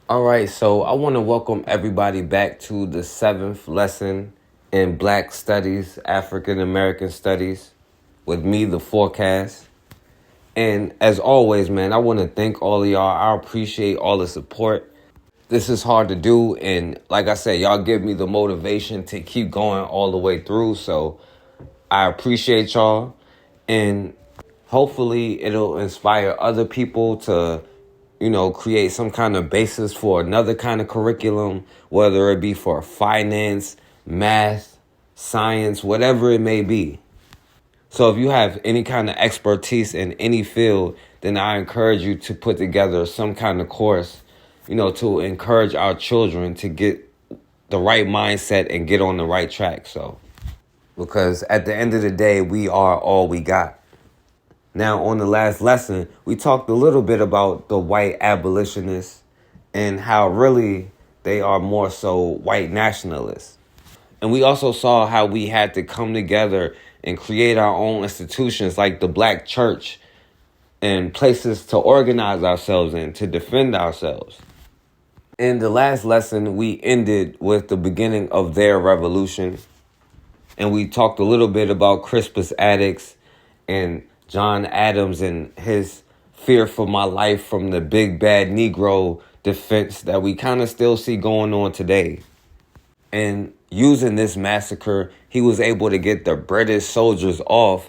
All right, so I want to welcome everybody back to the seventh lesson in Black Studies, African American Studies, with me, The Forecast. And as always, man, I want to thank all of y'all. I appreciate all the support. This is hard to do, and like I said, y'all give me the motivation to keep going all the way through. So I appreciate y'all, and hopefully it'll inspire other people to create some kind of basis for another kind of curriculum, whether it be for finance, math, science, whatever it may be. So if you have any kind of expertise in any field, then I encourage you to put together some kind of course, to encourage our children to get the right mindset and get on the right track. So, because at the end of the day, we are all we got. Now, on the last lesson, we talked a little bit about the white abolitionists and how really they are more so white nationalists. And we also saw how we had to come together and create our own institutions like the Black church and places to organize ourselves in, to defend ourselves. In the last lesson, we ended with the beginning of their revolution. And we talked a little bit about Crispus Attucks and John Adams and his fear for my life from the big bad Negro defense that we kind of still see going on today. And using this massacre, he was able to get the British soldiers off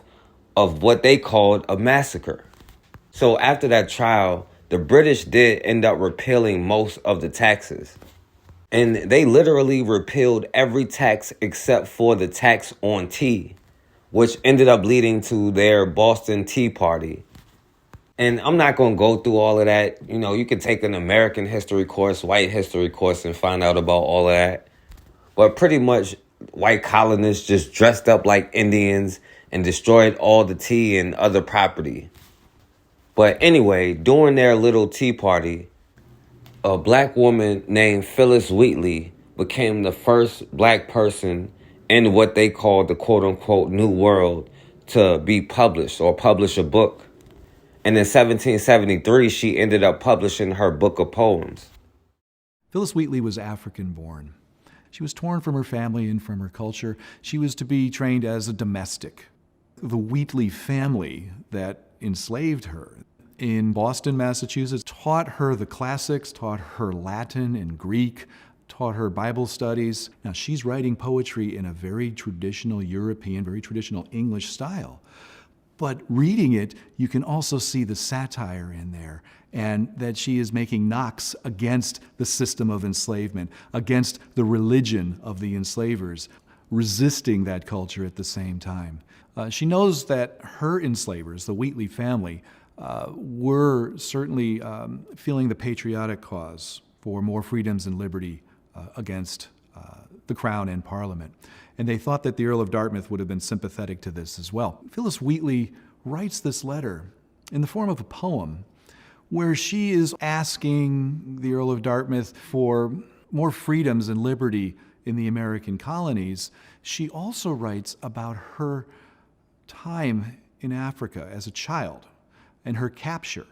of what they called a massacre. So after that trial, the British did end up repealing most of the taxes. And they literally repealed every tax except for the tax on tea, which ended up leading to their Boston Tea Party. And I'm not going to go through all of that. You can take an American history course, white history course, and find out about all of that. But pretty much white colonists just dressed up like Indians and destroyed all the tea and other property. But anyway, during their little tea party, a black woman named Phyllis Wheatley became the first black person in what they called the quote-unquote New World to be published or publish a book. And in 1773, she ended up publishing her book of poems. Phyllis Wheatley was African-born. She was torn from her family and from her culture. She was to be trained as a domestic. The Wheatley family that enslaved her in Boston, Massachusetts, taught her the classics, taught her Latin and Greek, taught her Bible studies. Now, she's writing poetry in a very traditional European, very traditional English style. But reading it, you can also see the satire in there, and that she is making knocks against the system of enslavement, against the religion of the enslavers, resisting that culture at the same time. She knows that her enslavers, the Wheatley family, were certainly feeling the patriotic cause for more freedoms and liberty against the Crown and Parliament. And they thought that the Earl of Dartmouth would have been sympathetic to this as well. Phyllis Wheatley writes this letter in the form of a poem where she is asking the Earl of Dartmouth for more freedoms and liberty in the American colonies. She also writes about her time in Africa as a child and her capture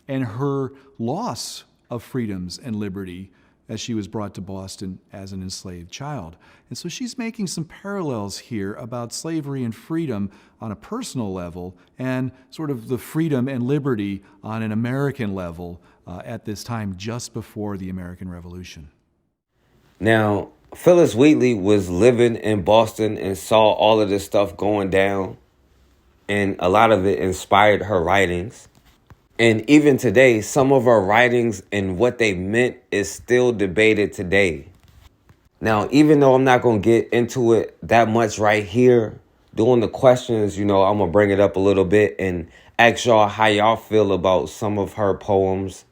and her loss of freedoms and liberty as she was brought to Boston as an enslaved child. And so she's making some parallels here about slavery and freedom on a personal level and sort of the freedom and liberty on an American level at this time just before the American Revolution. Now, Phyllis Wheatley was living in Boston and saw all of this stuff going down, and a lot of it inspired her writings. And even today, some of her writings and what they meant is still debated today. Now, even though I'm not going to get into it that much right here, during the questions, I'm going to bring it up a little bit and ask y'all how y'all feel about some of her poems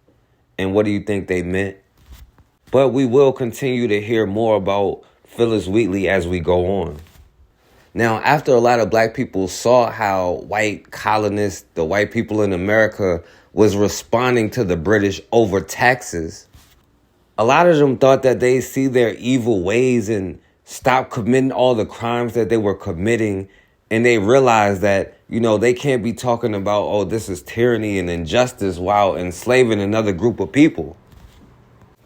and what do you think they meant. But we will continue to hear more about Phyllis Wheatley as we go on. Now, after a lot of black people saw how white colonists, the white people in America, was responding to the British over taxes, a lot of them thought that they see their evil ways and stop committing all the crimes that they were committing. And they realized that, they can't be talking about, oh, this is tyranny and injustice while enslaving another group of people.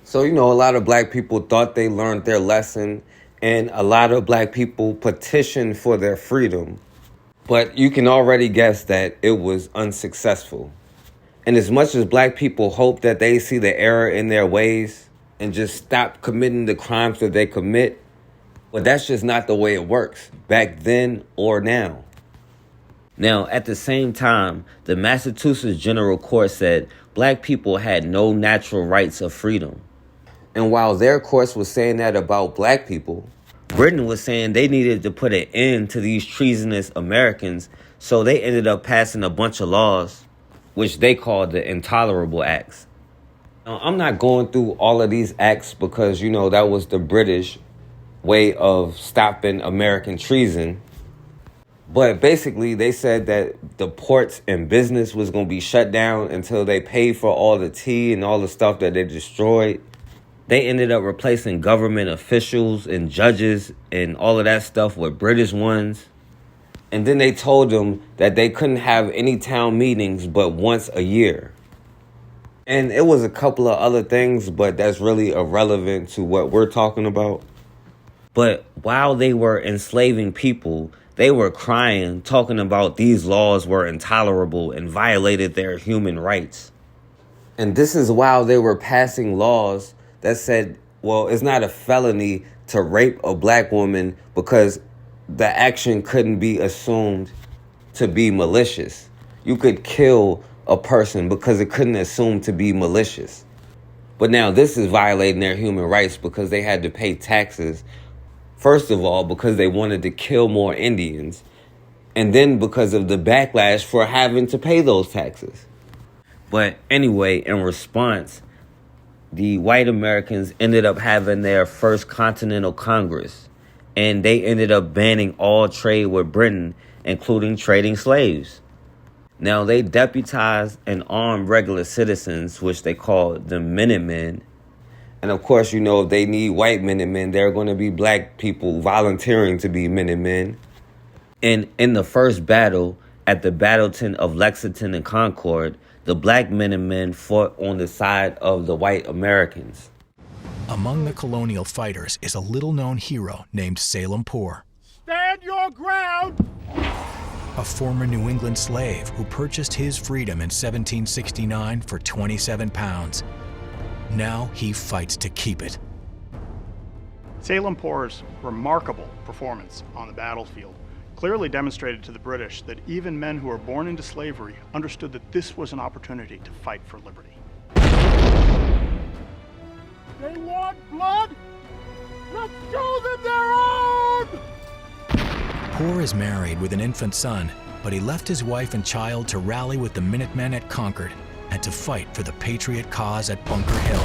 So, a lot of black people thought they learned their lesson, and a lot of black people petitioned for their freedom. But you can already guess that it was unsuccessful. And as much as black people hope that they see the error in their ways and just stop committing the crimes that they commit, but that's just not the way it works, back then or now. Now, at the same time, the Massachusetts General Court said black people had no natural rights of freedom. And while their courts was saying that about black people, Britain was saying they needed to put an end to these treasonous Americans, so they ended up passing a bunch of laws, which they called the Intolerable Acts. Now, I'm not going through all of these acts because, that was the British way of stopping American treason. But basically, they said that the ports and business was going to be shut down until they paid for all the tea and all the stuff that they destroyed. They ended up replacing government officials and judges and all of that stuff with British ones. And then they told them that they couldn't have any town meetings but once a year. And it was a couple of other things, but that's really irrelevant to what we're talking about. But while they were enslaving people, they were crying, talking about these laws were intolerable and violated their human rights. And this is while they were passing laws that said, well, it's not a felony to rape a black woman because the action couldn't be assumed to be malicious. You could kill a person because it couldn't assume to be malicious. But now this is violating their human rights because they had to pay taxes. First of all, because they wanted to kill more Indians. And then because of the backlash for having to pay those taxes. But anyway, in response, the white Americans ended up having their first Continental Congress, and they ended up banning all trade with Britain, including trading slaves. Now, they deputized and armed regular citizens, which they called the Minutemen. And of course, if they need white Minutemen, there are going to be black people volunteering to be Minutemen. And in the first battle, at the Battleton of Lexington and Concord, the black Minutemen fought on the side of the white Americans. Among the colonial fighters is a little-known hero named Salem Poor. Stand your ground! A former New England slave who purchased his freedom in 1769 for 27 pounds. Now he fights to keep it. Salem Poor's remarkable performance on the battlefield clearly demonstrated to the British that even men who were born into slavery understood that this was an opportunity to fight for liberty. They want blood? Let's show them their own! Poor is married with an infant son, but he left his wife and child to rally with the Minutemen at Concord and to fight for the patriot cause at Bunker Hill.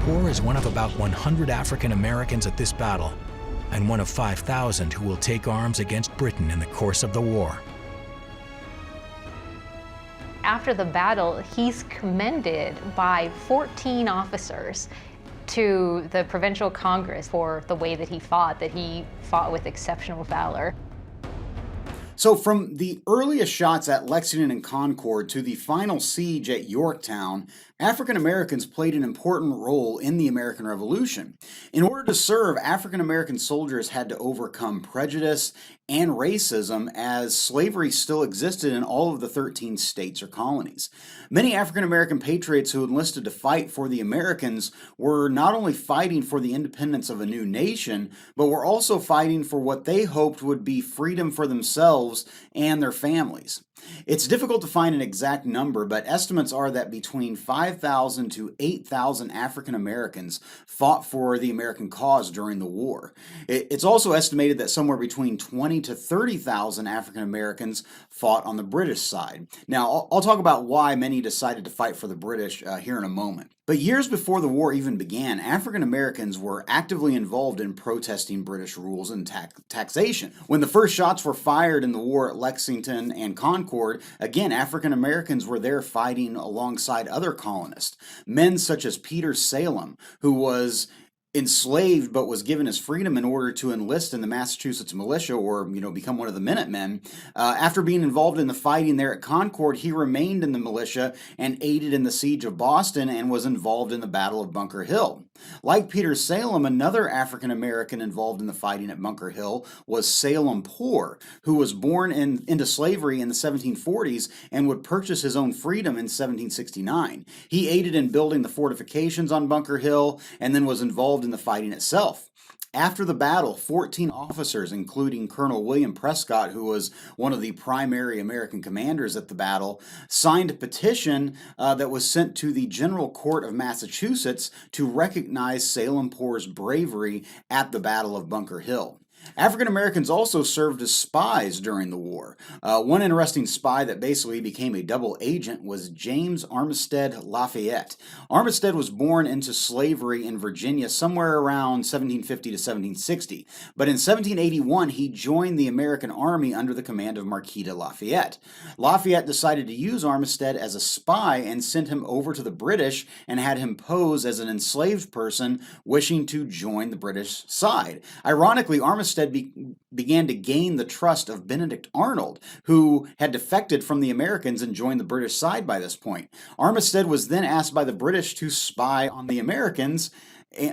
Poor is one of about 100 African Americans at this battle, and one of 5,000 who will take arms against Britain in the course of the war. After the battle, he's commended by 14 officers to the Provincial Congress for the way that he fought with exceptional valor. So from the earliest shots at Lexington and Concord to the final siege at Yorktown, African Americans played an important role in the American Revolution. In order to serve, African American soldiers had to overcome prejudice and racism, as slavery still existed in all of the 13 states or colonies. Many African American patriots who enlisted to fight for the Americans were not only fighting for the independence of a new nation, but were also fighting for what they hoped would be freedom for themselves and their families. It's difficult to find an exact number, but estimates are that between 5,000 to 8,000 African Americans fought for the American cause during the war. It's also estimated that somewhere between 20 to 30,000 African Americans fought on the British side. Now, I'll talk about why many decided to fight for the British here in a moment. But years before the war even began, African Americans were actively involved in protesting British rules and taxation. When the first shots were fired in the war at Lexington and Concord, again, African Americans were there fighting alongside other colonists. Men such as Peter Salem, who was enslaved but was given his freedom in order to enlist in the Massachusetts militia or, become one of the Minutemen. After being involved in the fighting there at Concord, he remained in the militia and aided in the siege of Boston and was involved in the Battle of Bunker Hill. Like Peter Salem, another African American involved in the fighting at Bunker Hill was Salem Poor, who was born into slavery in the 1740s and would purchase his own freedom in 1769. He aided in building the fortifications on Bunker Hill and then was involved in the fighting itself. After the battle, 14 officers, including Colonel William Prescott, who was one of the primary American commanders at the battle, signed a petition that was sent to the General Court of Massachusetts to recognize Salem Poor's bravery at the Battle of Bunker Hill. African Americans also served as spies during the war. One interesting spy that basically became a double agent was James Armistead Lafayette. Armistead was born into slavery in Virginia somewhere around 1750 to 1760, but in 1781 he joined the American Army under the command of Marquis de Lafayette. Lafayette decided to use Armistead as a spy and sent him over to the British and had him pose as an enslaved person wishing to join the British side. Ironically, Armistead began to gain the trust of Benedict Arnold, who had defected from the Americans and joined the British side by this point. Armistead was then asked by the British to spy on the Americans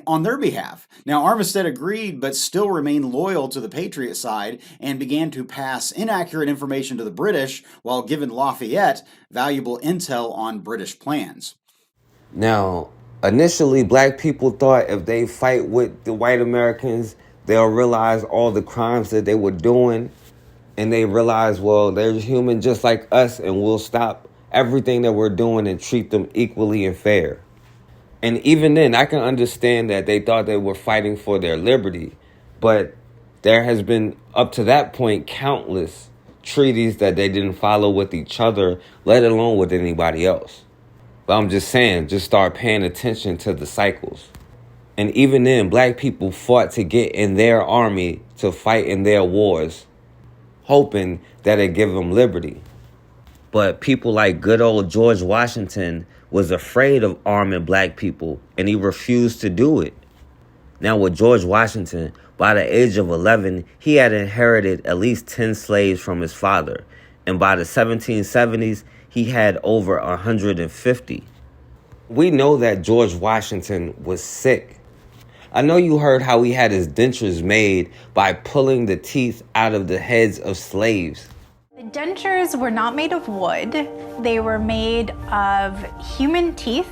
on their behalf. Now, Armistead agreed, but still remained loyal to the Patriot side and began to pass inaccurate information to the British while giving Lafayette valuable intel on British plans. Now, initially, black people thought if they fight with the white Americans, they'll realize all the crimes that they were doing, and they realize, well, they're human just like us, and we'll stop everything that we're doing and treat them equally and fair. And even then, I can understand that they thought they were fighting for their liberty, but there has been, up to that point, countless treaties that they didn't follow with each other, let alone with anybody else. But I'm just saying, just start paying attention to the cycles. And even then, black people fought to get in their army to fight in their wars, hoping that it'd give them liberty. But people like good old George Washington was afraid of arming black people, and he refused to do it. Now with George Washington, by the age of 11, he had inherited at least 10 slaves from his father. And by the 1770s, he had over 150. We know that George Washington was sick. I know you heard how he had his dentures made by pulling the teeth out of the heads of slaves. The dentures were not made of wood. They were made of human teeth.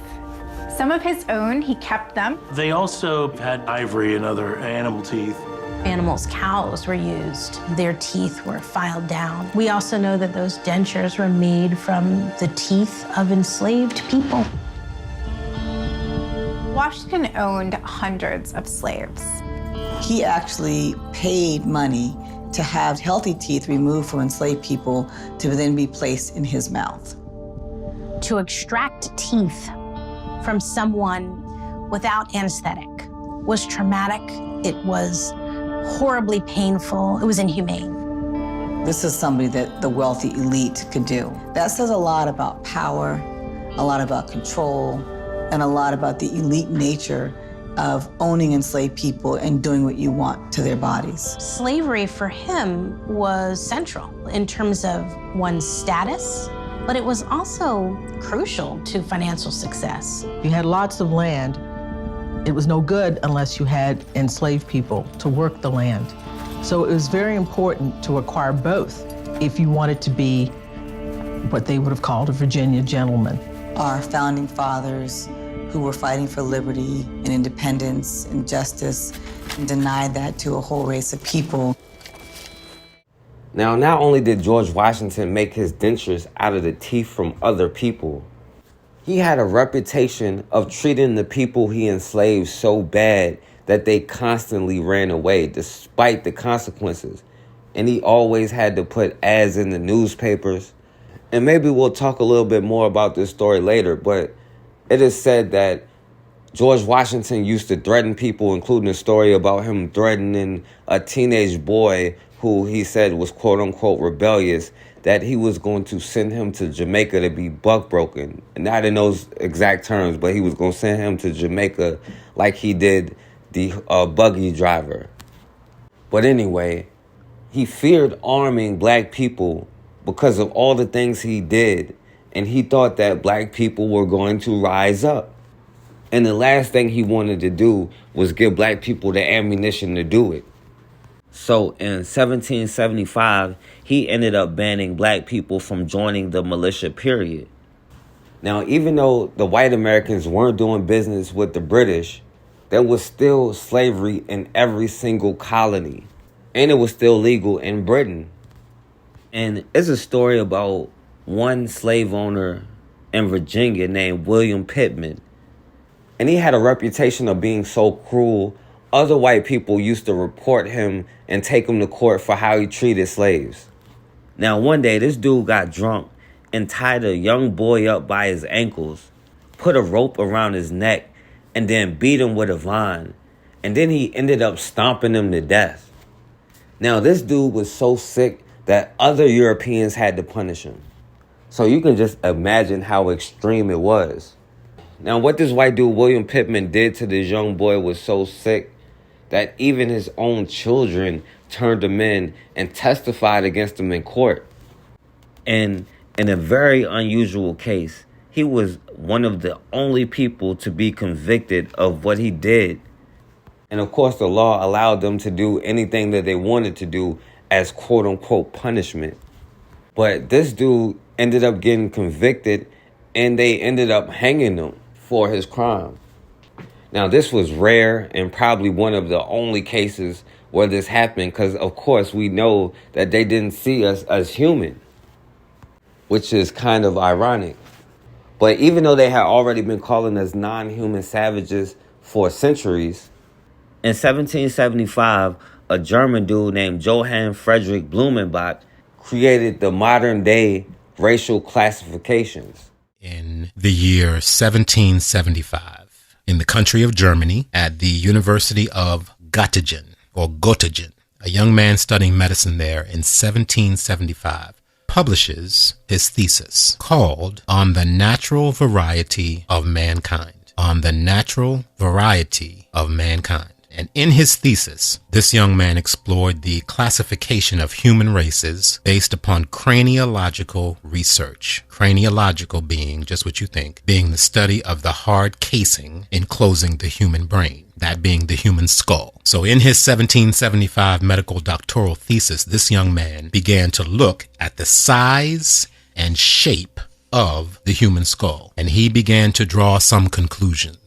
Some of his own, he kept them. They also had ivory and other animal teeth. Animals, cows were used. Their teeth were filed down. We also know that those dentures were made from the teeth of enslaved people. Washington owned hundreds of slaves. He actually paid money to have healthy teeth removed from enslaved people to then be placed in his mouth. To extract teeth from someone without anesthetic was traumatic. It was horribly painful. It was inhumane. This is somebody that the wealthy elite could do. That says a lot about power, a lot about control, and a lot about the elite nature of owning enslaved people and doing what you want to their bodies. Slavery for him was central in terms of one's status, but it was also crucial to financial success. You had lots of land. It was no good unless you had enslaved people to work the land. So it was very important to acquire both if you wanted to be what they would have called a Virginia gentleman. Our founding fathers who were fighting for liberty and independence and justice and denied that to a whole race of people. Now, not only did George Washington make his dentures out of the teeth from other people, he had a reputation of treating the people he enslaved so bad that they constantly ran away despite the consequences. And he always had to put ads in the newspapers. And maybe we'll talk a little bit more about this story later, but it is said that George Washington used to threaten people, including a story about him threatening a teenage boy who he said was quote-unquote rebellious, that he was going to send him to Jamaica to be buck-broken. Not in those exact terms, but he was going to send him to Jamaica like he did the buggy driver. But anyway, he feared arming black people because of all the things he did, and he thought that black people were going to rise up. And the last thing he wanted to do was give black people the ammunition to do it. So in 1775, he ended up banning black people from joining the militia, period. Now, even though the white Americans weren't doing business with the British, there was still slavery in every single colony. And it was still legal in Britain. And it's a story about one slave owner in Virginia named William Pittman. And he had a reputation of being so cruel, other white people used to report him and take him to court for how he treated slaves. Now, one day, this dude got drunk and tied a young boy up by his ankles, put a rope around his neck, and then beat him with a vine. And then he ended up stomping him to death. Now, this dude was so sick that other Europeans had to punish him. So you can just imagine how extreme it was. Now, what this white dude, William Pittman, did to this young boy was so sick that even his own children turned him in and testified against him in court. And in a very unusual case, he was one of the only people to be convicted of what he did. And of course, the law allowed them to do anything that they wanted to do as quote unquote punishment. But this dude ended up getting convicted and they ended up hanging him for his crime. Now, this was rare and probably one of the only cases where this happened because, of course, we know that they didn't see us as human, which is kind of ironic. But even though they had already been calling us non-human savages for centuries, in 1775, a German dude named Johann Friedrich Blumenbach created the modern-day racial classifications. In the year 1775, in the country of Germany, at the University of Göttingen, a young man studying medicine there in 1775, publishes his thesis called On the Natural Variety of Mankind. On the Natural Variety of Mankind. And in his thesis, this young man explored the classification of human races based upon craniological research. Craniological being, just what you think, being the study of the hard casing enclosing the human brain, that being the human skull. So in his 1775 medical doctoral thesis, this young man began to look at the size and shape of the human skull, and he began to draw some conclusions.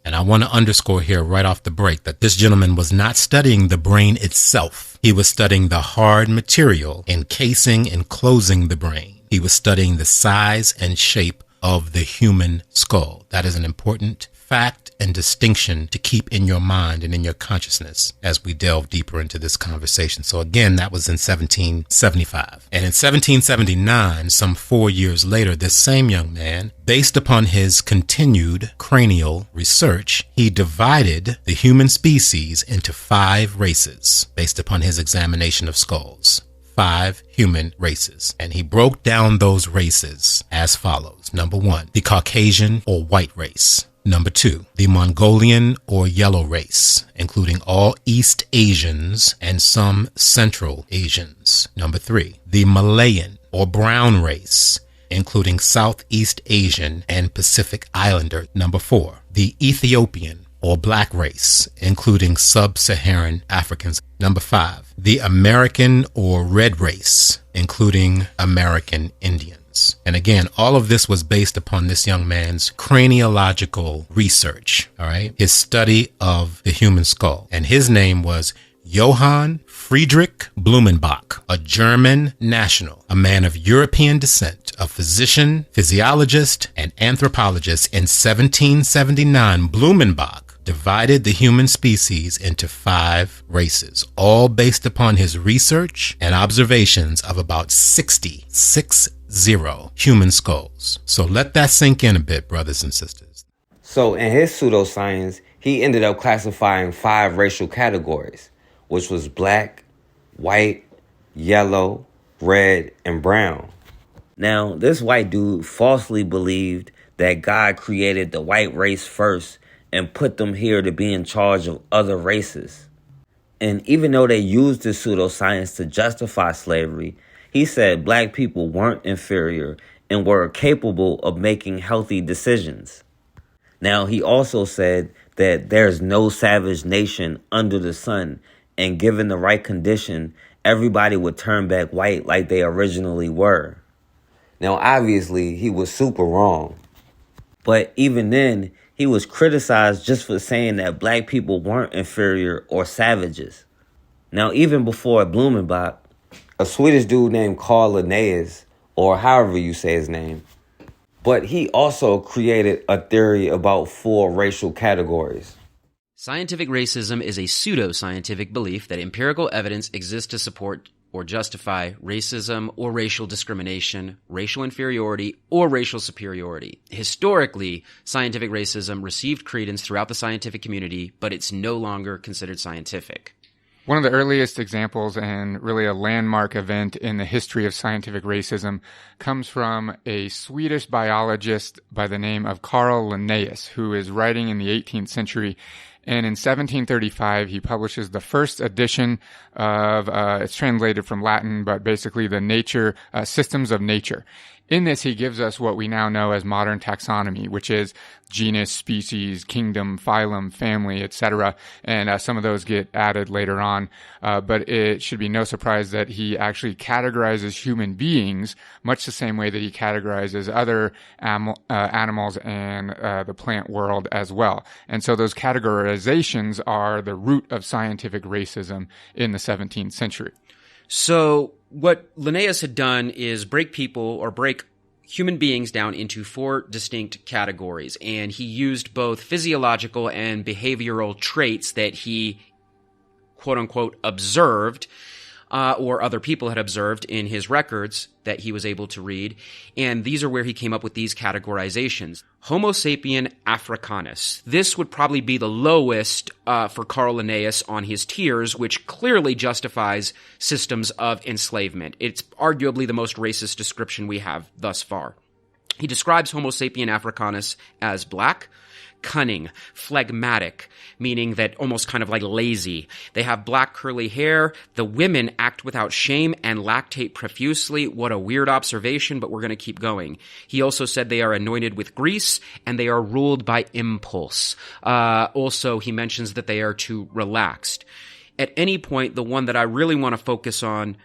And I want to underscore here right off the break that this gentleman was not studying the brain itself. He was studying the hard material encasing and closing the brain. He was studying the size and shape of the human skull. That is an important fact and distinction to keep in your mind and in your consciousness as we delve deeper into this conversation. So again, that was in 1775. And in 1779, some 4 years later, this same young man, based upon his continued cranial research, he divided the human species into 5 races based upon his examination of skulls. 5 human races. And he broke down those races as follows. Number 1, the Caucasian or white race. Number 2, the Mongolian or yellow race, including all East Asians and some Central Asians. Number 3, the Malayan or brown race, including Southeast Asian and Pacific Islander. Number 4, the Ethiopian or black race, including sub-Saharan Africans. Number 5, the American or red race, including American Indians. And again, all of this was based upon this young man's craniological research, all right? His study of the human skull. And his name was Johann Friedrich Blumenbach, a German national, a man of European descent, a physician, physiologist, and anthropologist. In 1779, Blumenbach divided the human species into 5 races, all based upon his research and observations of about 60 human skulls. So let that sink in a bit, brothers and sisters. So in his pseudoscience, he ended up classifying 5 racial categories, which was black, white, yellow, red, and brown. Now, this white dude falsely believed that God created the white race first and put them here to be in charge of other races. And even though they used this pseudoscience to justify slavery, he said black people weren't inferior and were capable of making healthy decisions. Now, he also said that there's no savage nation under the sun, and given the right condition, everybody would turn back white like they originally were. Now, obviously, he was super wrong. But even then, he was criticized just for saying that black people weren't inferior or savages. Now, even before Blumenbach, a Swedish dude named Carl Linnaeus, or however you say his name, but he also created a theory about 4 racial categories. Scientific racism is a pseudo-scientific belief that empirical evidence exists to support or justify racism or racial discrimination, racial inferiority, or racial superiority. Historically, scientific racism received credence throughout the scientific community, but it's no longer considered scientific. One of the earliest examples and really a landmark event in the history of scientific racism comes from a Swedish biologist by the name of Carl Linnaeus, who is writing in the 18th century. And in 1735, he publishes the first edition of, it's translated from Latin, but basically the nature, systems of nature. In this, he gives us what we now know as modern taxonomy, which is genus, species, kingdom, phylum, family, etc. And some of those get added later on. But it should be no surprise that he actually categorizes human beings much the same way that he categorizes other animals and the plant world as well. And so those categorizations are the root of scientific racism in the 17th century. So what Linnaeus had done is break human beings down into 4 distinct categories. And he used both physiological and behavioral traits that he, quote unquote, observed, or other people had observed in his records that he was able to read. And these are where he came up with these categorizations. Homo sapien africanus. This would probably be the lowest for Carl Linnaeus on his tiers, which clearly justifies systems of enslavement. It's arguably the most racist description we have thus far. He describes Homo sapien africanus as black, cunning, phlegmatic, meaning that almost kind of like lazy. They have black curly hair. The women act without shame and lactate profusely. What a weird observation, but we're going to keep going. He also said they are anointed with grease and they are ruled by impulse. Also, he mentions that they are too relaxed. At any point, the one that I really want to focus on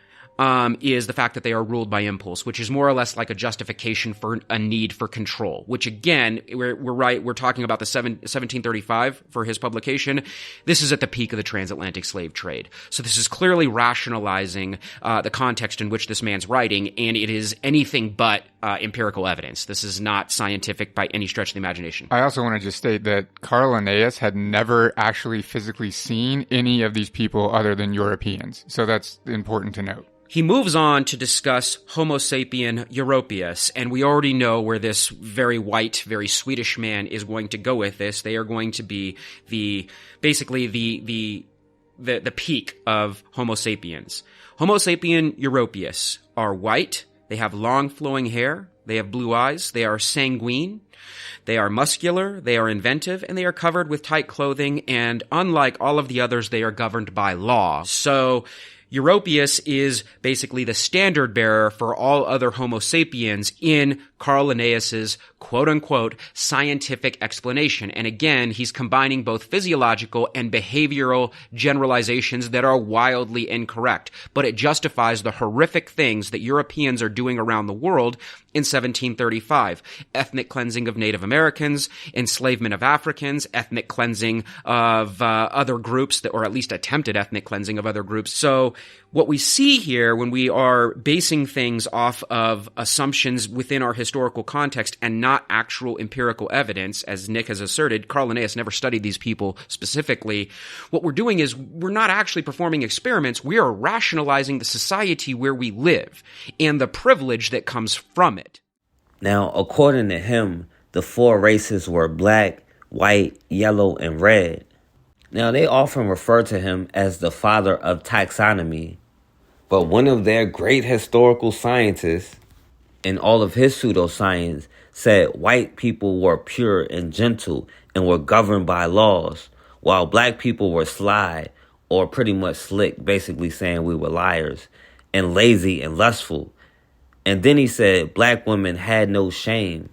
is the fact that they are ruled by impulse, which is more or less like a justification for a need for control, which again, we're right, we're talking about the 1735 for his publication. This is at the peak of the transatlantic slave trade. So this is clearly rationalizing the context in which this man's writing, and it is anything but empirical evidence. This is not scientific by any stretch of the imagination. I also want to just state that Carl Linnaeus had never actually physically seen any of these people other than Europeans. So that's important to note. He moves on to discuss Homo sapien europaeus, and we already know where this very white, very Swedish man is going to go with this. They are going to be the peak of Homo sapiens. Homo sapien europaeus are white, they have long flowing hair, they have blue eyes, they are sanguine, they are muscular, they are inventive, and they are covered with tight clothing, and unlike all of the others, they are governed by law. So Europaeus is basically the standard bearer for all other Homo sapiens in Carl Linnaeus's quote-unquote scientific explanation. And again, he's combining both physiological and behavioral generalizations that are wildly incorrect. But it justifies the horrific things that Europeans are doing around the world in 1735. Ethnic cleansing of Native Americans, enslavement of Africans, ethnic cleansing of other groups, or at least attempted ethnic cleansing of other groups. So what we see here when we are basing things off of assumptions within our historical context and not actual empirical evidence, as Nick has asserted, Carl Linnaeus never studied these people specifically. What we're doing is we're not actually performing experiments. We are rationalizing the society where we live and the privilege that comes from it. Now, according to him, the 4 races were black, white, yellow, and red. Now, they often refer to him as the father of taxonomy, but one of their great historical scientists, in all of his pseudoscience, said white people were pure and gentle and were governed by laws, while black people were sly or pretty much slick, basically saying we were liars and lazy and lustful. And then he said black women had no shame.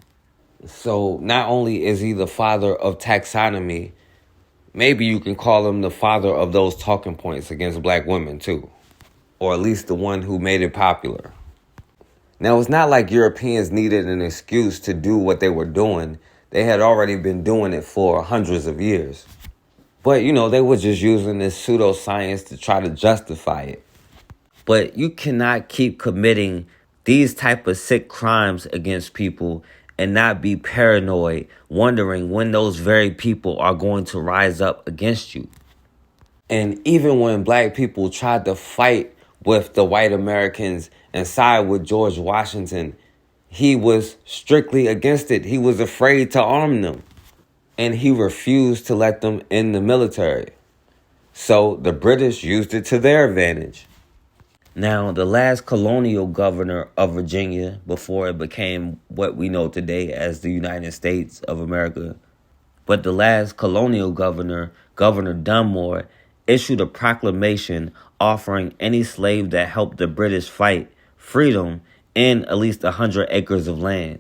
So not only is he the father of taxonomy, maybe you can call him the father of those talking points against black women too, or at least the one who made it popular. Now, it's not like Europeans needed an excuse to do what they were doing. They had already been doing it for hundreds of years. But, they were just using this pseudoscience to try to justify it. But you cannot keep committing these type of sick crimes against people and not be paranoid, wondering when those very people are going to rise up against you. And even when black people tried to fight with the white Americans and side with George Washington, he was strictly against it. He was afraid to arm them. And he refused to let them in the military. So the British used it to their advantage. Now, the last colonial governor of Virginia, before it became what we know today as the United States of America, but the last colonial governor, Governor Dunmore, issued a proclamation offering any slave that helped the British fight freedom and at least 100 acres of land.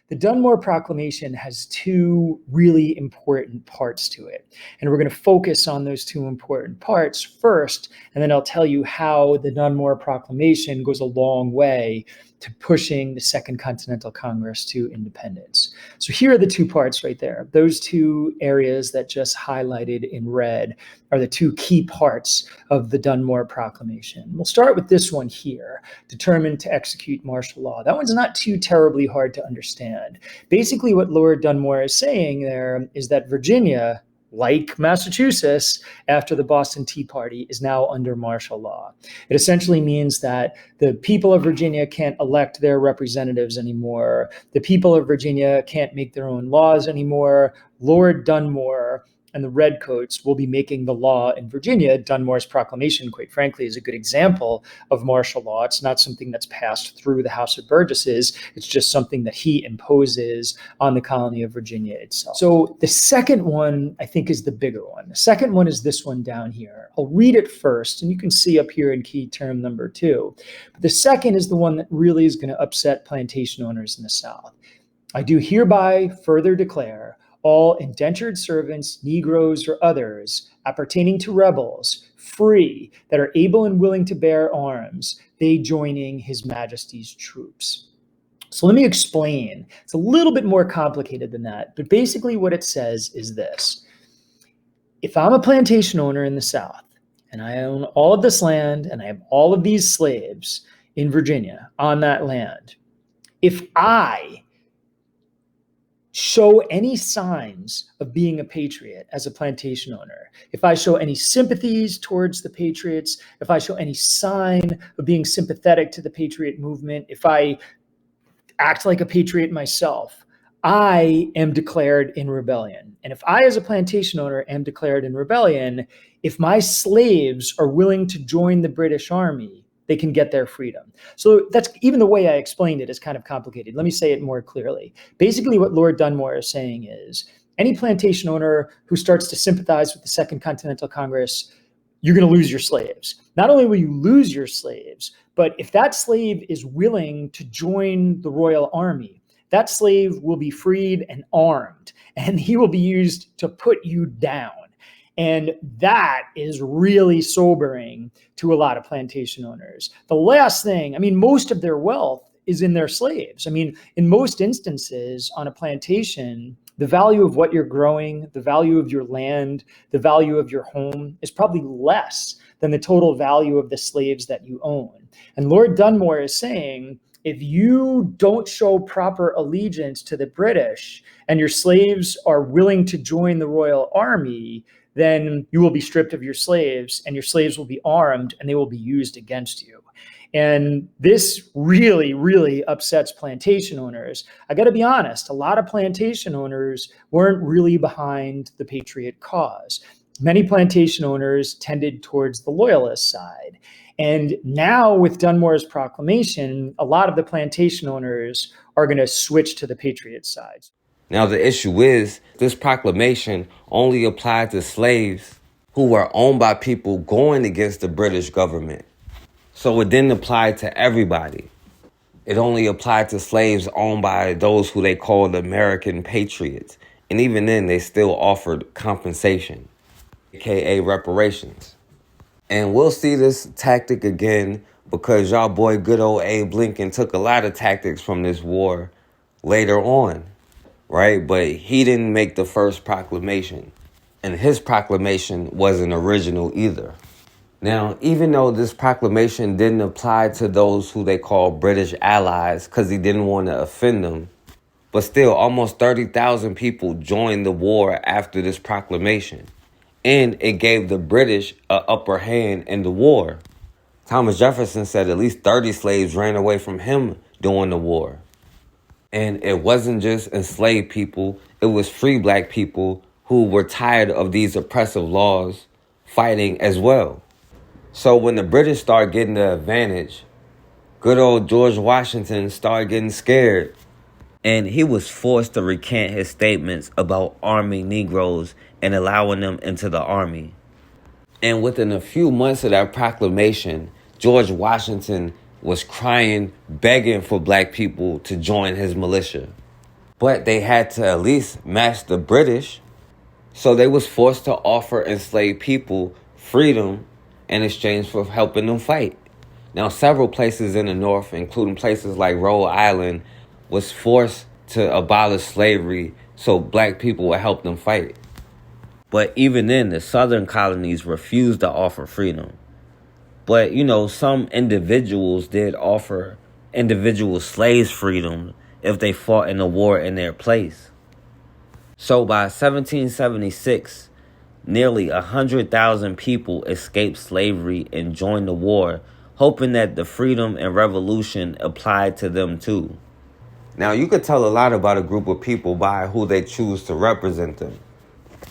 The Dunmore Proclamation has two really important parts to it. And we're going to focus on those two important parts first, and then I'll tell you how the Dunmore Proclamation goes a long way to pushing the Second Continental Congress to independence. So here are the two parts right there. Those two areas that just highlighted in red are the two key parts of the Dunmore Proclamation. We'll start with this one here, determined to execute martial law. That one's not too terribly hard to understand. Basically, what Lord Dunmore is saying there is that Virginia, like Massachusetts, after the Boston Tea Party, is now under martial law. It essentially means that the people of Virginia can't elect their representatives anymore. The people of Virginia can't make their own laws anymore. Lord Dunmore and the Redcoats will be making the law in Virginia. Dunmore's proclamation, quite frankly, is a good example of martial law. It's not something that's passed through the House of Burgesses. It's just something that he imposes on the colony of Virginia itself. So the second one, I think, is the bigger one. The second one is this one down here. I'll read it first, and you can see up here in key term number 2. But the second is the one that really is going to upset plantation owners in the South. I do hereby further declare all indentured servants, Negroes, or others appertaining to rebels, free, that are able and willing to bear arms, they joining His Majesty's troops. So let me explain. It's a little bit more complicated than that, but basically what it says is this. If I'm a plantation owner in the South, and I own all of this land, and I have all of these slaves in Virginia on that land, if I show any signs of being a patriot as a plantation owner, if I show any sympathies towards the Patriots, if I show any sign of being sympathetic to the Patriot movement, if I act like a patriot myself, I am declared in rebellion. And if I, as a plantation owner, am declared in rebellion, if my slaves are willing to join the British Army, they can get their freedom. So that's, even the way I explained it is kind of complicated. Let me say it more clearly. Basically, what Lord Dunmore is saying is any plantation owner who starts to sympathize with the Second Continental Congress, you're going to lose your slaves. Not only will you lose your slaves, but if that slave is willing to join the Royal Army, that slave will be freed and armed, and he will be used to put you down. And that is really sobering to a lot of plantation owners. The last thing, most of their wealth is in their slaves. In most instances on a plantation, the value of what you're growing, the value of your land, the value of your home is probably less than the total value of the slaves that you own. And Lord Dunmore is saying, if you don't show proper allegiance to the British and your slaves are willing to join the Royal Army, then you will be stripped of your slaves and your slaves will be armed and they will be used against you. And this really, really upsets plantation owners. I got to be honest, a lot of plantation owners weren't really behind the Patriot cause. Many plantation owners tended towards the Loyalist side. And now with Dunmore's proclamation, a lot of the plantation owners are going to switch to the Patriot side. Now, the issue is this proclamation only applied to slaves who were owned by people going against the British government. So it didn't apply to everybody. It only applied to slaves owned by those who they called American patriots. And even then, they still offered compensation, aka reparations. And we'll see this tactic again because y'all boy good old Abe Lincoln took a lot of tactics from this war later on, right? But he didn't make the first proclamation. And his proclamation wasn't original either. Now, even though this proclamation didn't apply to those who they call British allies because he didn't want to offend them, but still almost 30,000 people joined the war after this proclamation. And it gave the British an upper hand in the war. Thomas Jefferson said at least 30 slaves ran away from him during the war. And it wasn't just enslaved people, it was free black people who were tired of these oppressive laws fighting as well. So when the British started getting the advantage, good old George Washington started getting scared. And he was forced to recant his statements about arming Negroes and allowing them into the army. And within a few months of that proclamation, George Washington was crying, begging for black people to join his militia. But they had to at least match the British. So they was forced to offer enslaved people freedom in exchange for helping them fight. Now, several places in the North, including places like Rhode Island, was forced to abolish slavery so black people would help them fight. But even then, the southern colonies refused to offer freedom. But, some individuals did offer individual slaves freedom if they fought in the war in their place. So by 1776, nearly 100,000 people escaped slavery and joined the war, hoping that the freedom and revolution applied to them too. Now, you could tell a lot about a group of people by who they choose to represent them.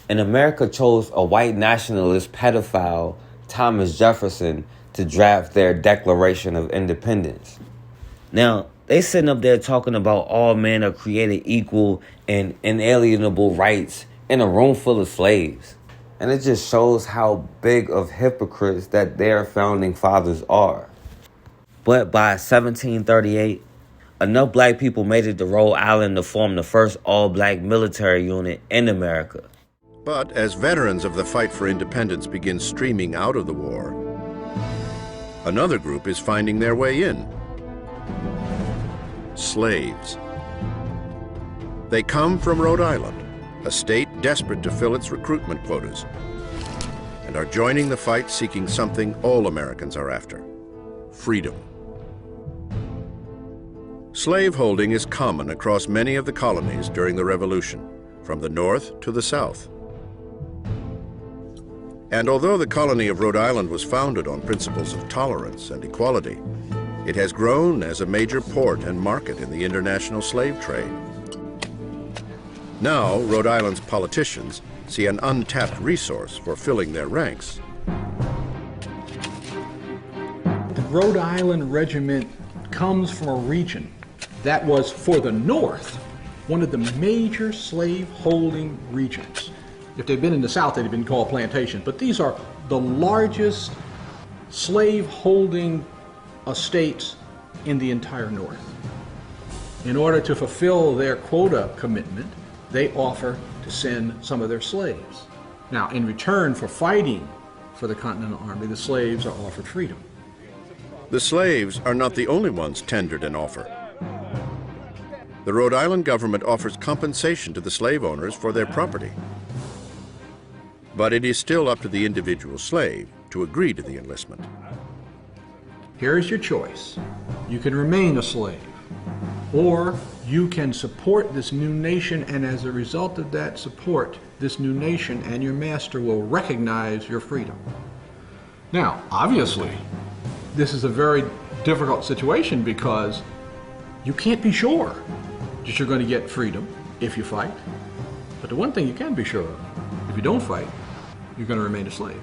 And America chose a white nationalist pedophile, Thomas Jefferson, to draft their Declaration of Independence. Now, they sitting up there talking about all men are created equal and inalienable rights in a room full of slaves. And it just shows how big of hypocrites that their founding fathers are. But by 1738, enough black people made it to Rhode Island to form the first all-black military unit in America. But as veterans of the fight for independence begin streaming out of the war, another group is finding their way in. Slaves. They come from Rhode Island, a state desperate to fill its recruitment quotas, and are joining the fight seeking something all Americans are after: freedom. Slaveholding is common across many of the colonies during the Revolution, from the North to the South. And although the colony of Rhode Island was founded on principles of tolerance and equality, it has grown as a major port and market in the international slave trade. Now, Rhode Island's politicians see an untapped resource for filling their ranks. The Rhode Island Regiment comes from a region that was, for the North, one of the major slave-holding regions. If they'd been in the South, they'd have been called plantations, but these are the largest slave-holding estates in the entire North. In order to fulfill their quota commitment, they offer to send some of their slaves. Now, in return for fighting for the Continental Army, the slaves are offered freedom. The slaves are not the only ones tendered an offer. The Rhode Island government offers compensation to the slave owners for their property. But it is still up to the individual slave to agree to the enlistment. Here's your choice. You can remain a slave, or you can support this new nation, and as a result of that support, this new nation and your master will recognize your freedom. Now, obviously, this is a very difficult situation because you can't be sure that you're going to get freedom if you fight. But the one thing you can be sure of, if you don't fight, you're going to remain a slave.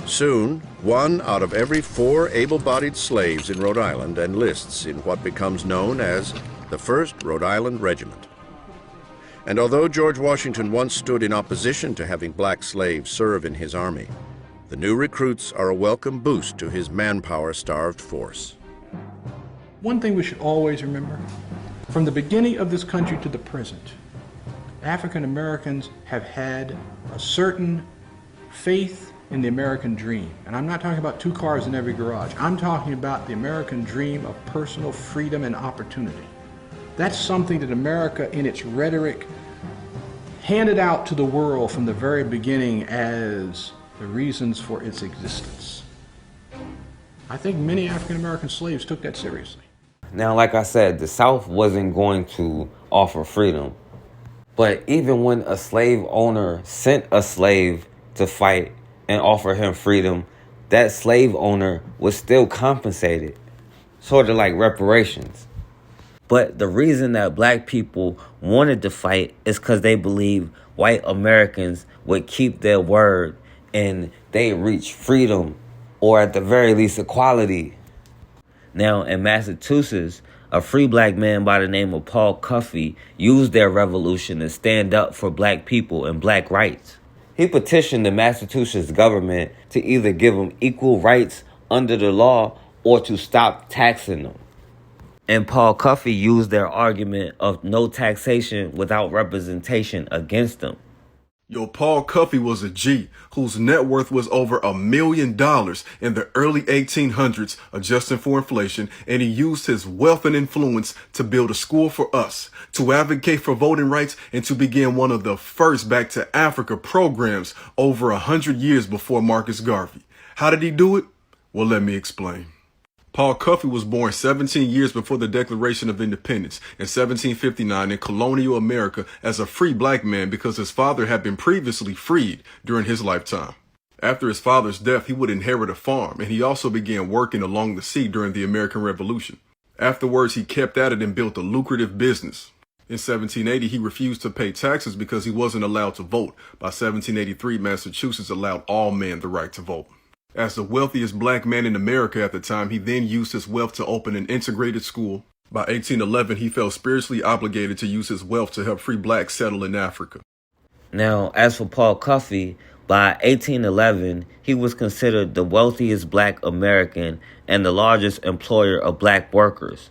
Soon, 1 out of every 4 able-bodied slaves in Rhode Island enlists in what becomes known as the 1st Rhode Island Regiment. And although George Washington once stood in opposition to having black slaves serve in his army, the new recruits are a welcome boost to his manpower-starved force. One thing we should always remember, from the beginning of this country to the present, African Americans have had a certain faith in the American dream. And I'm not talking about 2 cars in every garage. I'm talking about the American dream of personal freedom and opportunity. That's something that America, in its rhetoric, handed out to the world from the very beginning as the reasons for its existence. I think many African American slaves took that seriously. Now, like I said, the South wasn't going to offer freedom. But even when a slave owner sent a slave to fight and offer him freedom, that slave owner was still compensated, sort of like reparations. But the reason that black people wanted to fight is because they believed white Americans would keep their word and they reach freedom, or at the very least equality. Now, in Massachusetts, a free black man by the name of Paul Cuffey used their revolution to stand up for black people and black rights. He petitioned the Massachusetts government to either give them equal rights under the law or to stop taxing them. And Paul Cuffey used their argument of no taxation without representation against them. Yo, Paul Cuffey was a G whose net worth was over $1 million in the early 1800s, adjusting for inflation, and he used his wealth and influence to build a school for us, to advocate for voting rights, and to begin one of the first Back to Africa programs over 100 years before Marcus Garvey. How did he do it? Well, let me explain. Paul Cuffey was born 17 years before the Declaration of Independence in 1759 in colonial America as a free black man because his father had been previously freed during his lifetime. After his father's death, he would inherit a farm, and he also began working along the sea during the American Revolution. Afterwards, he kept at it and built a lucrative business. In 1780, he refused to pay taxes because he wasn't allowed to vote. By 1783, Massachusetts allowed all men the right to vote. As the wealthiest black man in America at the time, he then used his wealth to open an integrated school. By 1811, he felt spiritually obligated to use his wealth to help free blacks settle in Africa. Now, as for Paul Cuffey, by 1811, he was considered the wealthiest black American and the largest employer of black workers.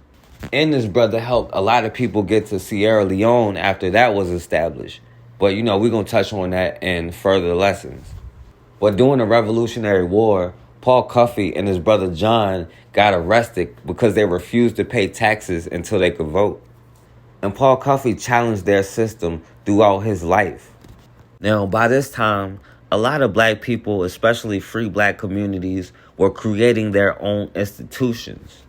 And his brother helped a lot of people get to Sierra Leone after that was established. But, we're going to touch on that in further lessons. But during the Revolutionary War, Paul Cuffey and his brother John got arrested because they refused to pay taxes until they could vote. And Paul Cuffey challenged their system throughout his life. Now, by this time, a lot of black people, especially free black communities, were creating their own institutions.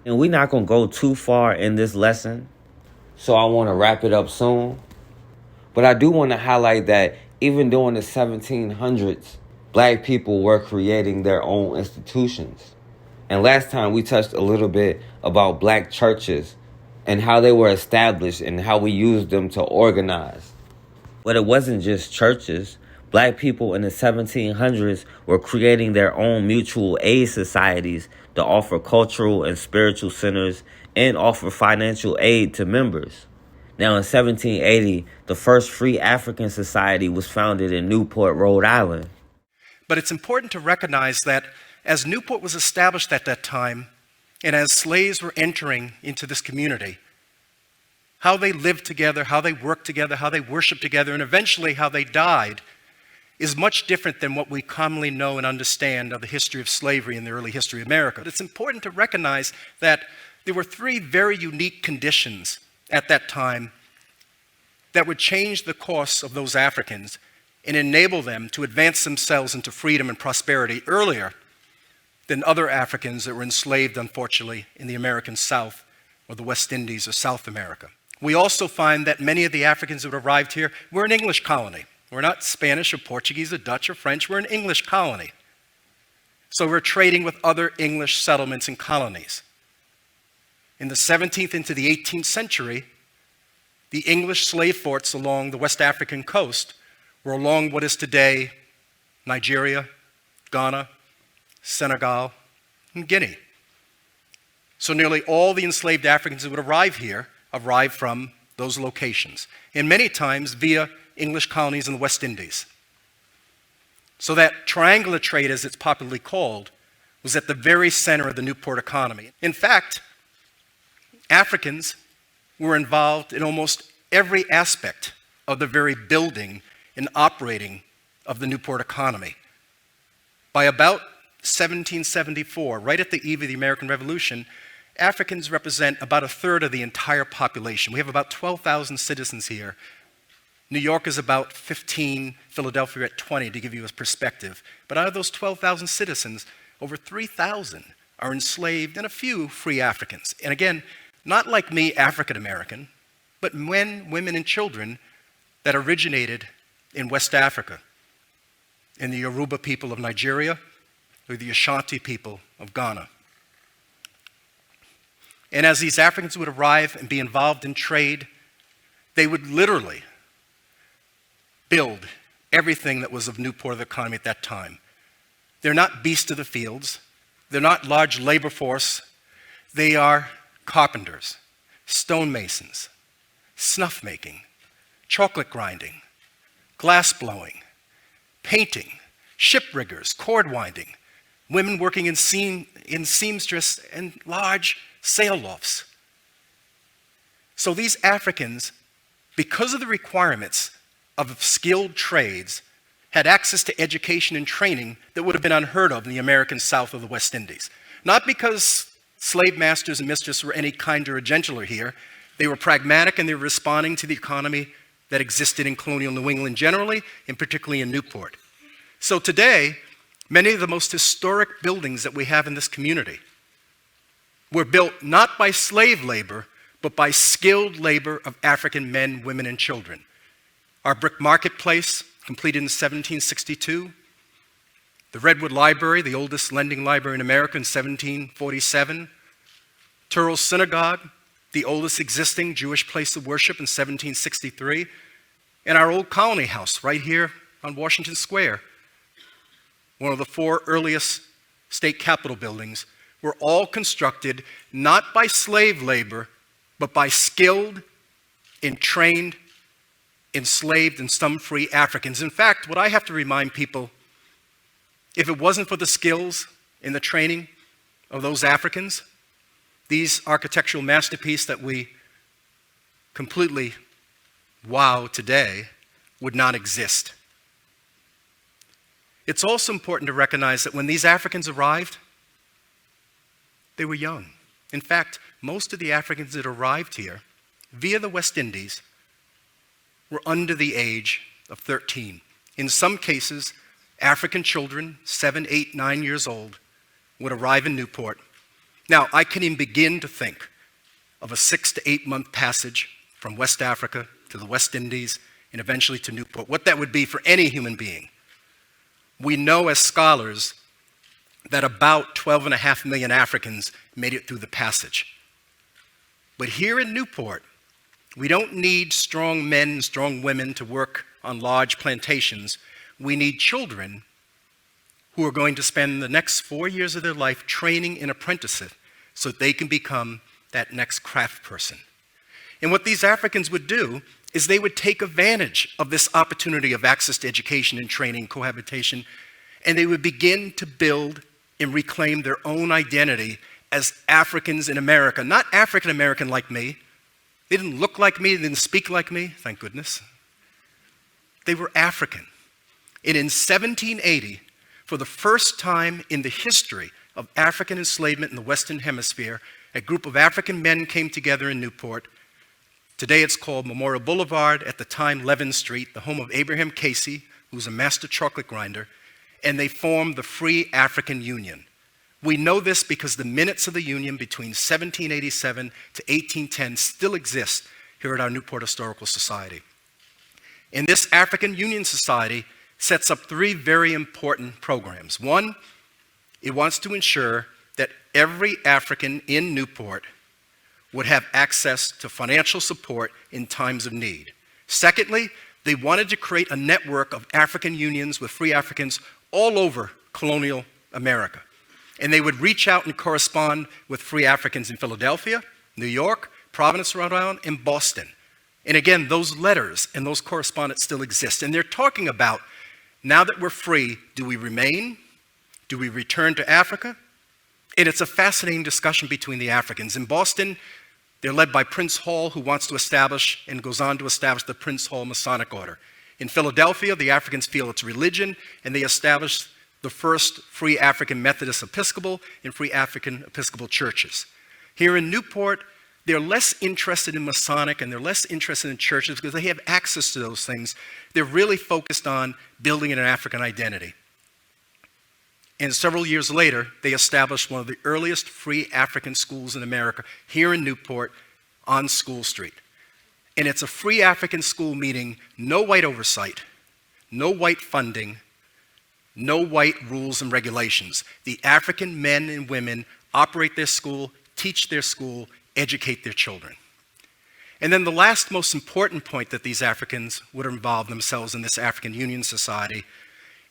And we're not going to go too far in this lesson, so I want to wrap it up soon. But I do want to highlight that even during the 1700s, black people were creating their own institutions. And last time we touched a little bit about black churches and how they were established and how we used them to organize. But it wasn't just churches. Black people in the 1700s were creating their own mutual aid societies to offer cultural and spiritual centers and offer financial aid to members. Now in 1780, the first Free African Society was founded in Newport, Rhode Island. But it's important to recognize that as Newport was established at that time, and as slaves were entering into this community, how they lived together, how they worked together, how they worshiped together, and eventually how they died is much different than what we commonly know and understand of the history of slavery in the early history of America. But it's important to recognize that there were 3 very unique conditions at that time that would change the course of those Africans and enable them to advance themselves into freedom and prosperity earlier than other Africans that were enslaved, unfortunately, in the American South or the West Indies or South America. We also find that many of the Africans that arrived here were an English colony. We're not Spanish or Portuguese or Dutch or French, we're an English colony. So we're trading with other English settlements and colonies. In the 17th into the 18th century, the English slave forts along the West African coast were along what is today Nigeria, Ghana, Senegal, and Guinea. So nearly all the enslaved Africans that would arrive here arrived from those locations, and many times via English colonies in the West Indies. So that triangular trade, as it's popularly called, was at the very center of the Newport economy. In fact, Africans were involved in almost every aspect of the very building and operating of the Newport economy. By about 1774, right at the eve of the American Revolution, Africans represent about a third of the entire population. We have about 12,000 citizens here. New York is about 15, Philadelphia at 20, to give you a perspective. But out of those 12,000 citizens, over 3,000 are enslaved and a few free Africans. And again, not like me, African American, but men, women, and children that originated in West Africa, in the Yoruba people of Nigeria, or the Ashanti people of Ghana. And as these Africans would arrive and be involved in trade, they would literally build everything that was of Newport economy at that time. They're not beasts of the fields. They're not large labor force. They are carpenters, stonemasons, snuff making, chocolate grinding, glass blowing, painting, ship riggers, cord winding, women working in seamstress and large sail lofts. So these Africans, because of the requirements of skilled trades, had access to education and training that would have been unheard of in the American South of the West Indies. Not because slave masters and mistresses were any kinder or gentler here. They were pragmatic and they were responding to the economy that existed in colonial New England generally, and particularly in Newport. So today, many of the most historic buildings that we have in this community were built not by slave labor, but by skilled labor of African men, women, and children. Our brick marketplace, completed in 1762. The Redwood Library, the oldest lending library in America, in 1747. Turrell Synagogue, the oldest existing Jewish place of worship, in 1763. And our old Colony House, right here on Washington Square, one of the 4 earliest state capitol buildings, were all constructed not by slave labor, but by skilled and trained, enslaved, and some free Africans. In fact, what I have to remind people, if it wasn't for the skills and the training of those Africans, these architectural masterpieces that we completely wow today would not exist. It's also important to recognize that when these Africans arrived, they were young. In fact, most of the Africans that arrived here via the West Indies were under the age of 13. In some cases, African children, 7, 8, 9 years old, would arrive in Newport. Now, I can even begin to think of a 6 to 8 month passage from West Africa to the West Indies and eventually to Newport, what that would be for any human being. We know as scholars that about 12.5 million Africans made it through the passage. But here in Newport, we don't need strong men and strong women to work on large plantations. We need children who are going to spend the next 4 years of their life training and apprenticeship so that they can become that next craft person. And what these Africans would do is they would take advantage of this opportunity of access to education and training, cohabitation, and they would begin to build and reclaim their own identity as Africans in America. Not African American like me. They didn't look like me, they didn't speak like me, thank goodness. They were African. And in 1780, for the first time in the history of African enslavement in the Western Hemisphere, a group of African men came together in Newport. Today it's called Memorial Boulevard, at the time Levin Street, the home of Abraham Casey, who was a master chocolate grinder, and they formed the Free African Union. We know this because the minutes of the Union between 1787 to 1810 still exist here at our Newport Historical Society. And this African Union Society sets up 3 very important programs. One, it wants to ensure that every African in Newport would have access to financial support in times of need. Secondly, they wanted to create a network of African unions with free Africans all over colonial America. And they would reach out and correspond with free Africans in Philadelphia, New York, Providence, Rhode Island, and Boston. And again, those letters and those correspondence still exist. And they're talking about, now that we're free, do we remain? Do we return to Africa? And it's a fascinating discussion between the Africans. In Boston, they're led by Prince Hall, who wants to establish and goes on to establish the Prince Hall Masonic Order. In Philadelphia, the Africans feel it's religion, and they establish the first Free African Methodist Episcopal and Free African Episcopal churches. Here in Newport, they're less interested in Masonic and they're less interested in churches because they have access to those things. They're really focused on building an African identity. And several years later, they established one of the earliest free African schools in America here in Newport on School Street. And it's a free African school, meaning no white oversight, no white funding, no white rules and regulations. The African men and women operate their school, teach their school, educate their children. And then the last most important point that these Africans would involve themselves in this African Union Society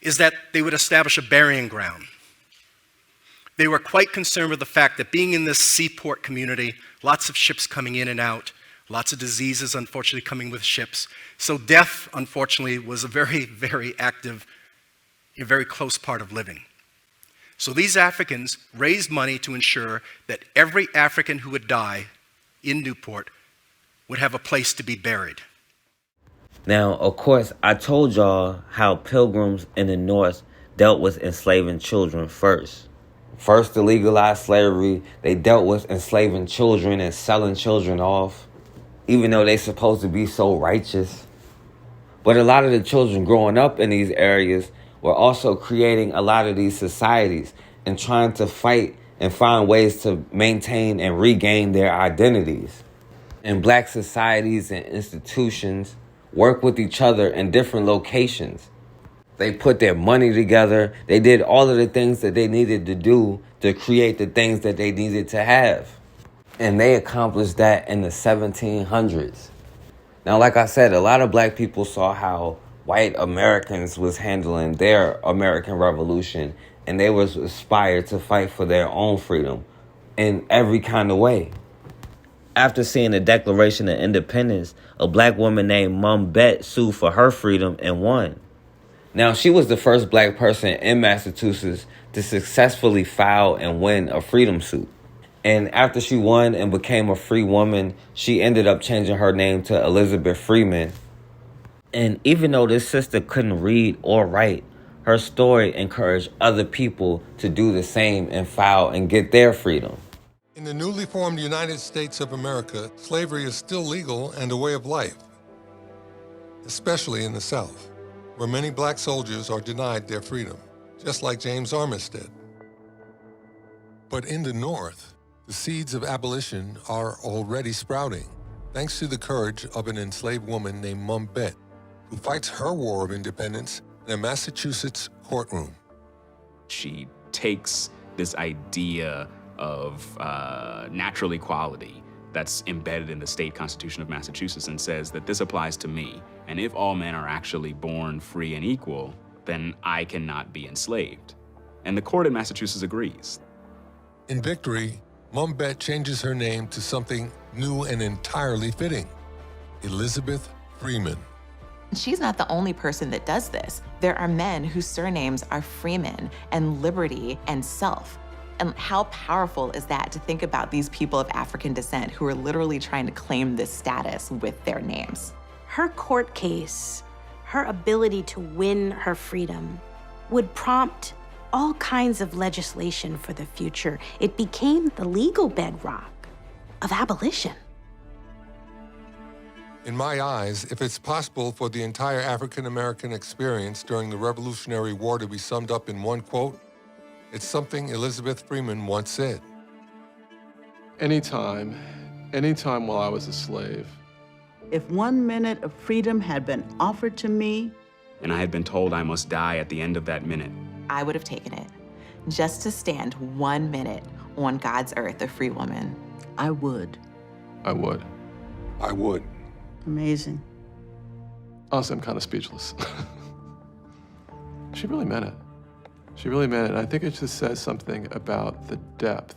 is that they would establish a burying ground. They were quite concerned with the fact that being in this seaport community, lots of ships coming in and out, lots of diseases unfortunately coming with ships. So death, unfortunately, was a very, very active, a very close part of living. So these Africans raised money to ensure that every African who would die in Newport would have a place to be buried. Now, of course, I told y'all how pilgrims in the North dealt with enslaving children first. First to legalize slavery, they dealt with enslaving children and selling children off, even though they're supposed to be so righteous. But a lot of the children growing up in these areas were also creating a lot of these societies and trying to fight and find ways to maintain and regain their identities. And black societies and institutions work with each other in different locations. They put their money together. They did all of the things that they needed to do to create the things that they needed to have. And they accomplished that in the 1700s. Now, like I said, a lot of black people saw how white Americans was handling their American Revolution, and they was inspired to fight for their own freedom in every kind of way. After seeing the Declaration of Independence, a black woman named Mum Bet sued for her freedom and won. Now, she was the first black person in Massachusetts to successfully file and win a freedom suit. And after she won and became a free woman, she ended up changing her name to Elizabeth Freeman. And even though this sister couldn't read or write, her story encouraged other people to do the same and file and get their freedom. In the newly formed United States of America, slavery is still legal and a way of life, especially in the South, where many black soldiers are denied their freedom, just like James Armistead. But in the North, the seeds of abolition are already sprouting, thanks to the courage of an enslaved woman named Mum Bet, who fights her war of independence in a Massachusetts courtroom. She takes this idea of natural equality that's embedded in the state constitution of Massachusetts and says that this applies to me. And if all men are actually born free and equal, then I cannot be enslaved. And the court in Massachusetts agrees. In victory, Mum Bet changes her name to something new and entirely fitting: Elizabeth Freeman. She's not the only person that does this. There are men whose surnames are Freeman and Liberty and Self. And how powerful is that to think about these people of African descent who are literally trying to claim this status with their names? Her court case, her ability to win her freedom, would prompt all kinds of legislation for the future. It became the legal bedrock of abolition. In my eyes, if it's possible for the entire African-American experience during the Revolutionary War to be summed up in one quote, it's something Elizabeth Freeman once said. Anytime while I was a slave. If 1 minute of freedom had been offered to me, And I had been told I must die at the end of that minute, I would have taken it, just to stand 1 minute on God's earth, a free woman. I would. I would. I would. Amazing. Honestly, I'm kind of speechless. She really meant it. She really meant it. And I think it just says something about the depth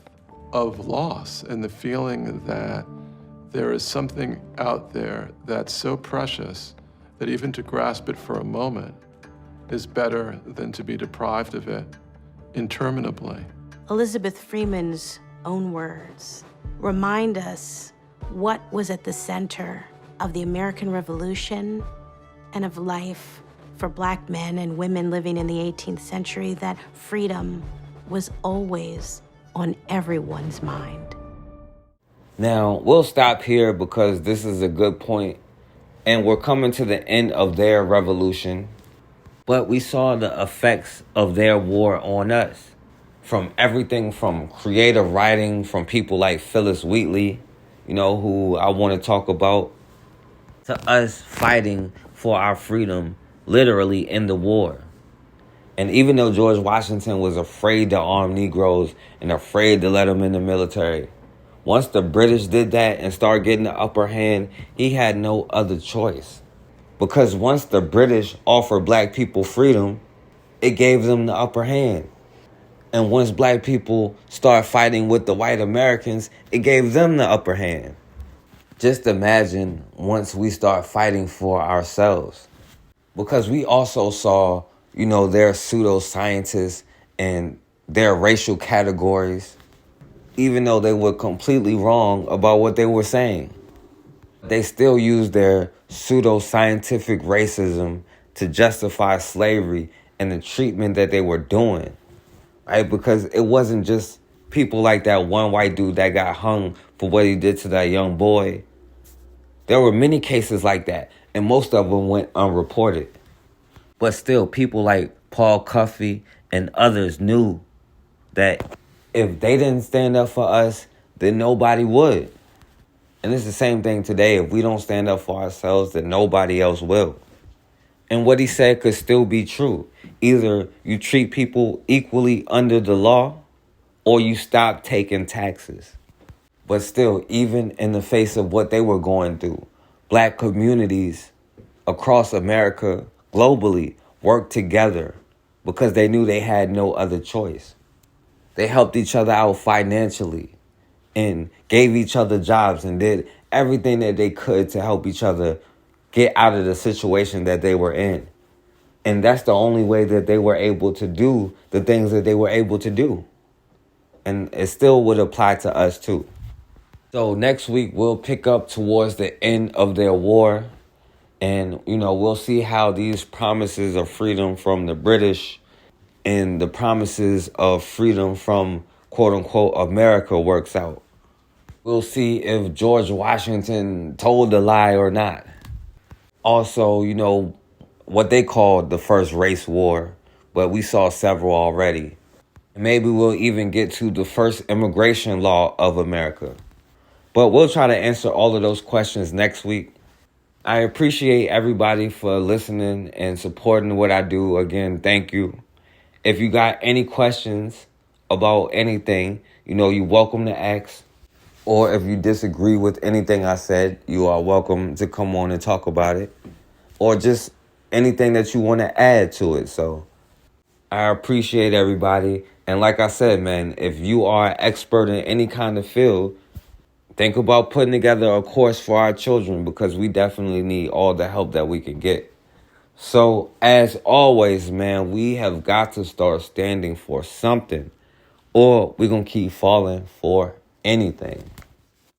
of loss and the feeling that there is something out there that's so precious that even to grasp it for a moment is better than to be deprived of it interminably. Elizabeth Freeman's own words remind us what was at the center of the American Revolution and of life for Black men and women living in the 18th century, that freedom was always on everyone's mind. Now, we'll stop here because this is a good point, and we're coming to the end of their revolution. But we saw the effects of their war on us, from everything from creative writing from people like Phyllis Wheatley, who I want to talk about, to us fighting for our freedom literally in the war. And even though George Washington was afraid to arm Negroes and afraid to let them in the military, once the British did that and started getting the upper hand, he had no other choice. Because once the British offered Black people freedom, it gave them the upper hand. And once Black people started fighting with the white Americans, it gave them the upper hand. Just imagine once we start fighting for ourselves. Because we also saw, their pseudoscientists and their racial categories, even though they were completely wrong about what they were saying. They still used their pseudoscientific racism to justify slavery and the treatment that they were doing, right? Because it wasn't just people like that one white dude that got hung for what he did to that young boy. There were many cases like that, and most of them went unreported. But still, people like Paul Cuffey and others knew that if they didn't stand up for us, then nobody would. And it's the same thing today. If we don't stand up for ourselves, then nobody else will. And what he said could still be true. Either you treat people equally under the law, or you stop taking taxes. But still, even in the face of what they were going through, Black communities across America, globally, worked together because they knew they had no other choice. They helped each other out financially and gave each other jobs and did everything that they could to help each other get out of the situation that they were in. And that's the only way that they were able to do the things that they were able to do. And it still would apply to us too. So next week, we'll pick up towards the end of their war. And, we'll see how these promises of freedom from the British and the promises of freedom from, quote unquote, America works out. We'll see if George Washington told the lie or not. Also, what they called the first race war, but we saw several already. Maybe we'll even get to the first immigration law of America. But we'll try to answer all of those questions next week. I appreciate everybody for listening and supporting what I do. Again, thank you. If you got any questions about anything, you're welcome to ask. Or if you disagree with anything I said, you are welcome to come on and talk about it. Or just anything that you want to add to it. So I appreciate everybody. And like I said, man, if you are an expert in any kind of field, think about putting together a course for our children, because we definitely need all the help that we can get. So, as always, man, we have got to start standing for something, or we're going to keep falling for anything.